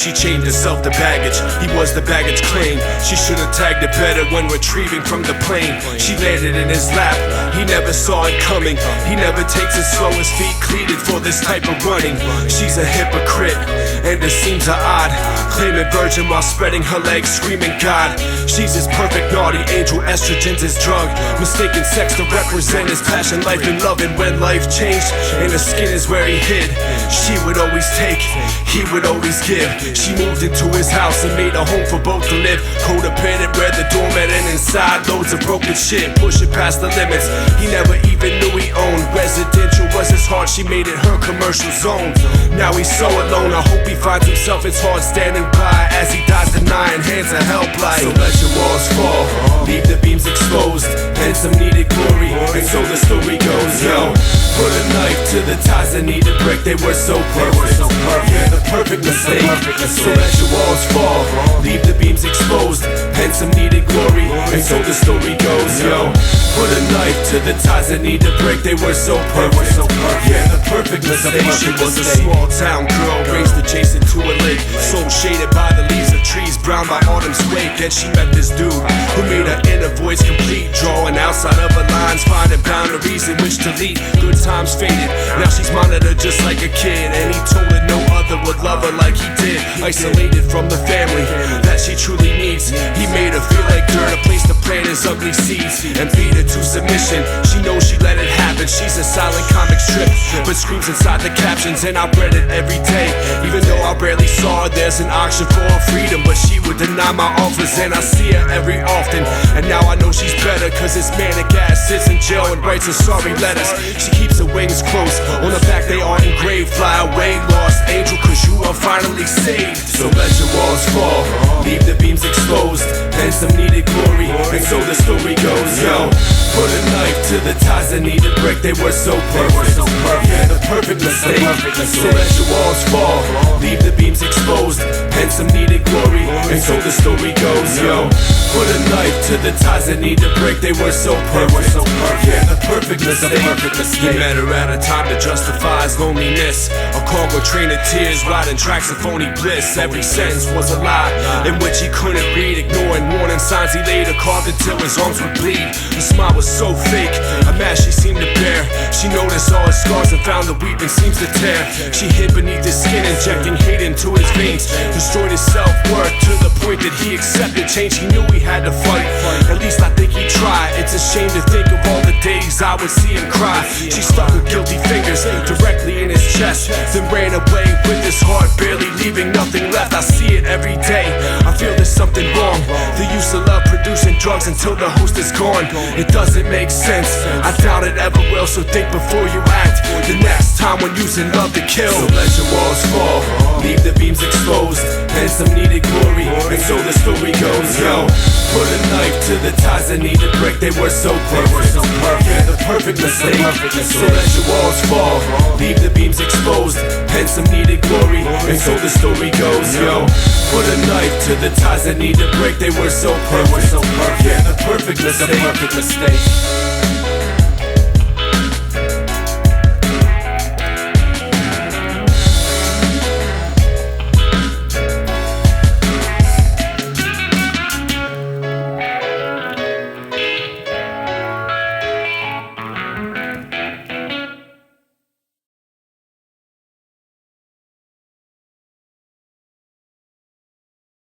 She chained herself to baggage, he was the baggage claim. She should've tagged it better when retrieving from the plane. She landed in his lap, he never saw it coming. He never takes it slow, his feet cleated for this type of running. She's a hypocrite, and it seems odd, claiming virgin while spreading her legs, screaming God. She's his perfect naughty angel, estrogen's his drug, mistaken sex to represent his passion, life and love. And when life changed, and her skin is where he hid, she would always take, he would always give. She moved into his house and made a home for both to live. Codependent, read the doormat, and inside loads of broken shit, pushing past the limits he never even knew he owned. Residential was his heart, she made it her commercial zone. Now he's so alone, I hope he finds himself. It's hard standing by as he dies denying hands of help like. So let your walls fall, leave the beams exposed, and some needed glory, and so the story goes. Yo, put a knife to the ties that need to break, they were so perfect. Yeah, the perfect mistake. So let your walls fall, leave the beams exposed, and some needed glory, and so the story goes. Yo, put a knife to the ties that need to break, they were so perfect. Yeah, the perfect mistake. She was a small town girl, raised adjacent to a lake, soul shaded by the leaves of trees, brown by autumn's wake. And she met this dude who made her inner voice complete, drawing outside of her lines, finding boundaries in which to lead. Good times faded, now she's monitored just like a kid, and he told her no other would love her like he did. Isolated from the family that she truly needs, he made her feel like dirt, a place to plant his ugly seeds and feed her to submission. She knows she let it happen, she's a silent comic strip, but screams inside the captions, and I read it every day. Even though I rarely saw her, there's an auction for her freedom, but she would deny my offers, and I see her every often. And now I know she's better, cause this manic ass sits in jail and writes her sorry letters. She keeps her wings close, on her back they are engraved. Fly away, lost angel, cause you are finally saved. So let your walls fall, leave the beams exposed, and some needed glory, and so the story goes. Yo, put a knife to the ties that need to break, they were so perfect. Yeah, the perfect mistake. So let your walls fall, leave the beams exposed, and some needed glory, and so the story goes. Yo, put a knife to the ties that need to break, they were so perfect. Yeah, the perfect mistake. He met her at a time to justify his loneliness, a cargo train of tears, riding tracks of phony bliss. Every sentence was a lie in which he couldn't read, ignoring warning signs he later carved until his arms would bleed. Her smile was so fake, a mask she seemed to bear. She noticed all his scars and found the weeping seems to tear. She hid beneath his skin, injecting hate into his veins, destroyed his self-worth to the point that he accepted change. He knew he had to fight, at least I think he tried. It's a shame to think of all the days I would see him cry. She stuck her guilty fingers directly in his chest, then ran away with his heart barely leaving nothing left. I see it every day, I feel there's something wrong. The use of love producing drugs until the host is gone. It doesn't make sense, I doubt it ever will. So think before you act, the next time when using love to kill. So let your walls fall, leave the beams exposed, and some needed glory, and so the story goes. Yo, put a knife to the ties that need to break, they were so perfect. Yeah, the perfect mistake. So let your walls fall, leave the beams exposed, and some needed glory, and so the story goes. Yo, put a knife to the ties that need to break, they were so perfect. Yeah, the perfect mistake.